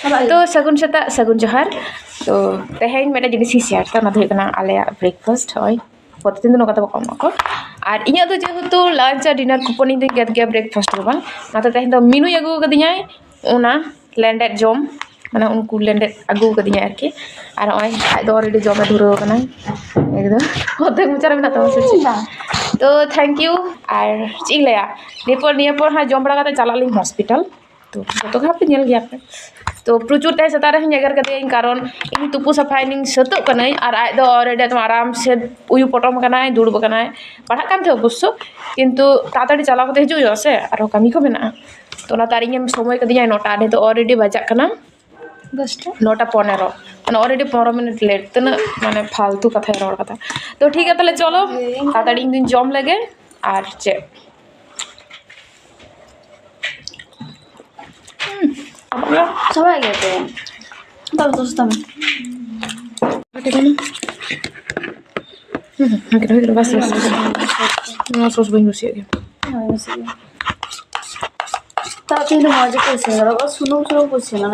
तो सगुन सेता सगुन जोहार तो तेहें मेरा जिनिस शेयर ता ना तो आले ब्रेकफास्ट होय प्रतिदिन नो कता कम को और इया तो जेहेतु लंच और डिनर कुपन इन गेट गया ब्रेकफास्ट को बांग ना तो तेहें तो मिनू अगू कदियाय ओना लैंडेड जोम माने उनको लैंडेड अगू कदियाय आरकी और ओय खाय दो ऑलरेडी जोम धुरो कना एकदम होते मुचार में तो से तो थैंक यू और ची लया निपर हा जोम बड़ा चला लिंग हॉस्पिटल तो तो पे नेल गया पे तो प्रचुर तय सता रही अगर कदे कारण इन तुपु सफाई सतो कनाई और आज दो ऑलरेडी तुम आराम से उयु पटम कनाय दुड़ब कनाय पढ़ा कान थे अवश्य किंतु ताताड़ी चला कते हिजुयो से और कमी को मेना तो ना तार इन समय कदिया 9टा ने तो ऑलरेडी बजा कना 9:15 मैंने ऑलरेडी 15 मिनट लेट तना माने फालतू कथा रोड कथा तो ठीक है तले चलो ताताड़ी इन दिन जम लगे और चे सबाई गए थे तब दोस्तों में बस सॉस बन गुसी गया तब तो मजा कैसे सुनो कुछ ना